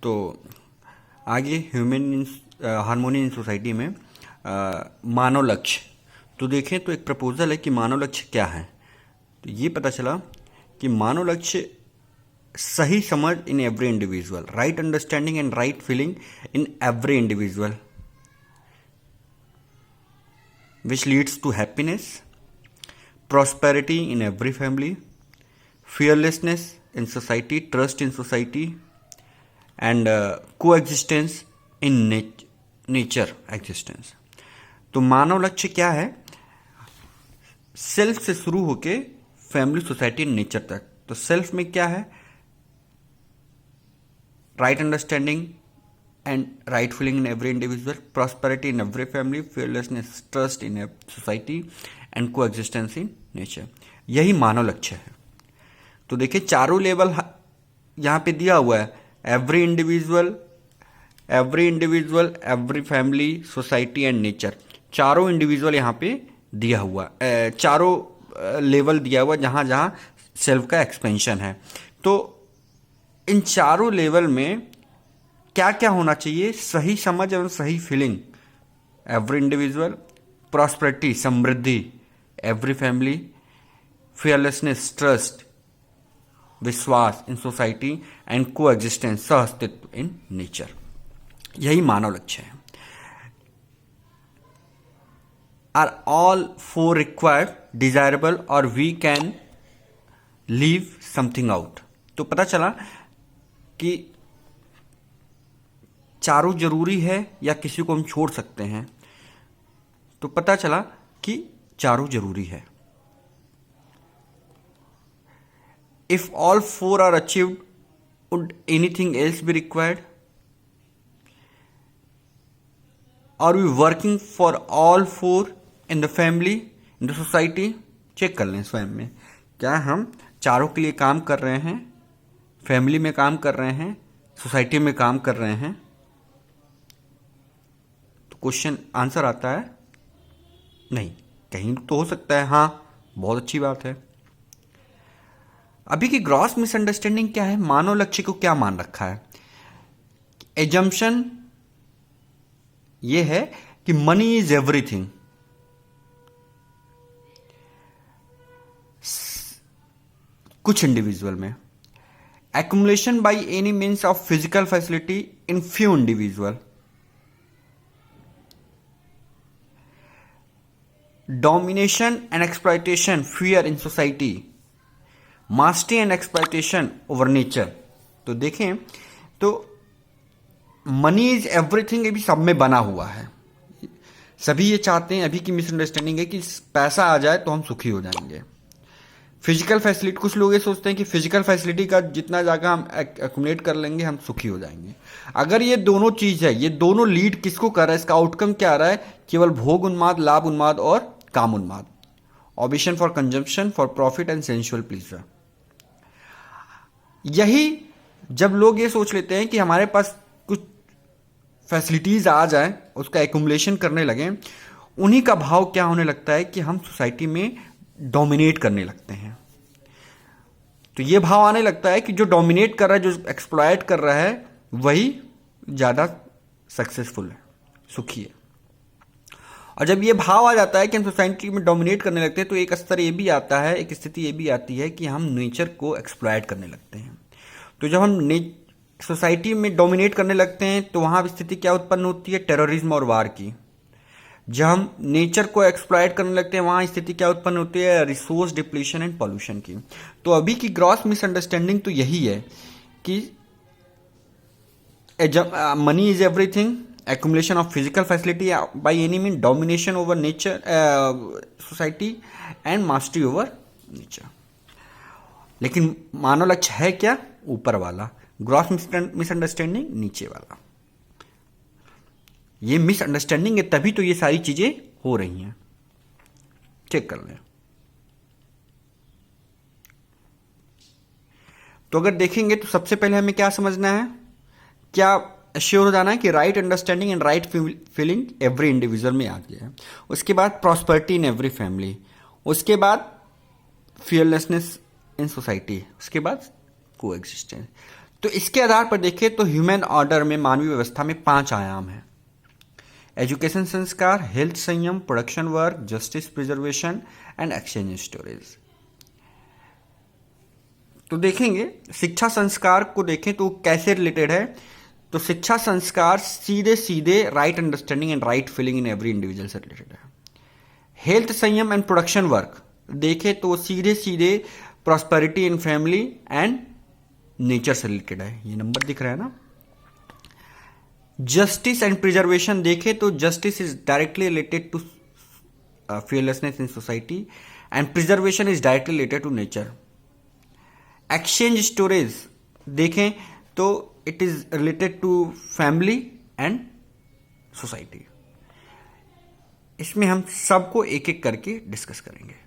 तो आगे human harmony in society में मानव लक्ष्य। तो देखें तो एक प्रपोजल है कि मानव लक्ष्य क्या है। तो ये पता चला कि मानव लक्ष्य सही समझ in every individual, right understanding and right feeling in every individual which leads to happiness, prosperity in every family, fearlessness in society, trust in society, and coexistence in nature existence। तो मानव लक्ष्य क्या है? सेल्फ से शुरू होके family, society and nature तक। तो self में क्या है? Right understanding and right feeling in every individual, prosperity in every family, fearlessness, trust in society and को एग्जिस्टेंस इन नेचर। यही मानव लक्ष्य है। तो देखिए चारों लेवल यहां पे दिया हुआ है, every individual, every family, society and nature. चारों इंडिविजुअल यहां पे दिया हुआ, चारों लेवल दिया हुआ जहां जहां सेल्फ का एक्सपेंशन है। तो इन चारों लेवल में क्या क्या होना चाहिए? सही समझ एवं सही फीलिंग, एवरी इंडिविजुअल, प्रॉस्पेरिटी, समृद्धि, एवरी फैमिली, फियरलेसनेस, ट्रस्ट, विश्वास in society and coexistence, सह अस्तित्व इन नेचर। यही मानव लक्ष्य है। Are all four required, desirable और we can leave something out. तो पता चला कि चारों जरूरी है या किसी को हम छोड़ सकते हैं। तो पता चला कि चारों जरूरी है। If all four are achieved, would anything else be required? Are we working for all four in the family, in the society? Check कर लें स्वयं में, क्या हम चारों के लिए काम कर रहे हैं? फैमिली में काम कर रहे हैं, सोसाइटी में काम कर रहे हैं? तो क्वेश्चन आंसर आता है नहीं। कहीं तो हो सकता है हाँ, बहुत अच्छी बात है। अभी की ग्रॉस मिसअंडरस्टैंडिंग क्या है? मानव लक्ष्य को क्या मान रखा है? एजम्पशन ये है कि मनी इज एवरीथिंग। कुछ इंडिविजुअल में accumulation by any means of physical facility in few individual, domination and exploitation, fear in society, mastery and exploitation over nature। तो देखें तो मनी इज एवरीथिंग, ये भी सब में बना हुआ है। सभी ये चाहते हैं, अभी की मिसअंडरस्टैंडिंग है कि पैसा आ जाए तो हम सुखी हो जाएंगे। फिजिकल फैसिलिटी, कुछ लोग ये सोचते हैं कि फिजिकल फैसिलिटी का जितना जगह हम एक्यूमुलेट कर लेंगे हम सुखी हो जाएंगे। अगर ये दोनों चीज है, ये दोनों लीड किसको कर रहा है? इसका आउटकम क्या आ रहा है? केवल भोग उन्माद, लाभ उन्माद और काम उन्माद, ambition for consumption, for profit and sensual pleasure. यही जब लोग ये सोच लेते हैं कि हमारे पास कुछ फैसिलिटीज आ जाए, उसका एक्यूमुलेशन करने लगे, उन्हीं का भाव क्या होने लगता है कि हम सोसाइटी में डोमिनेट करने लगते हैं। तो ये भाव आने लगता है कि जो डोमिनेट कर रहा है, जो एक्सप्लॉयट कर रहा है, वही ज्यादा सक्सेसफुल है, सुखी है। और जब ये भाव आ जाता है कि हम सोसाइटी में डोमिनेट करने लगते हैं, तो एक स्तर ये भी आता है, एक स्थिति ये भी आती है कि हम नेचर को एक्सप्लॉयट करने लगते हैं। तो जब हम सोसाइटी में डोमिनेट करने लगते हैं तो वहां स्थिति क्या उत्पन्न होती है? टेररिज्म और वार की। जब हम नेचर को एक्सप्लॉयट करने लगते हैं वहां स्थिति क्या उत्पन्न होती है? रिसोर्स डिप्लीशन एंड पॉल्यूशन की। तो अभी की ग्रॉस मिसअंडरस्टैंडिंग तो यही है कि money is everything, accumulation of physical facility by any means, domination over nature, society and mastery over nature। लेकिन मानव लक्ष्य है क्या? ऊपर वाला। ग्रॉस मिसअंडरस्टैंडिंग नीचे वाला। ये मिसअंडरस्टैंडिंग है, तभी तो ये सारी चीजें हो रही हैं। चेक कर लें। तो अगर देखेंगे तो सबसे पहले हमें क्या समझना है? क्या श्योर हो जाना है कि right understanding and right feeling every individual में आ गया है। उसके बाद प्रॉस्पेरिटी इन एवरी फैमिली, उसके बाद फियरलेसनेस इन सोसाइटी, उसके बाद को एग्जिस्टेंस। तो इसके आधार पर देखें तो ह्यूमन ऑर्डर में, मानवीय व्यवस्था में 5 आयाम हैं: एजुकेशन संस्कार, हेल्थ संयम, production work, justice preservation and exchange storage. तो देखेंगे शिक्षा संस्कार को देखें तो कैसे रिलेटेड है। तो शिक्षा संस्कार सीधे सीधे right understanding and right feeling in every individual से रिलेटेड है। हेल्थ संयम एंड प्रोडक्शन वर्क देखें तो सीधे सीधे prosperity in family and nature से रिलेटेड है। ये नंबर दिख रहा है ना। जस्टिस एंड प्रिजर्वेशन देखें तो justice is directly related to fearlessness in society and preservation is directly related to nature. Exchange storage देखें तो it is related to family and society. इसमें हम सबको एक एक करके डिस्कस करेंगे।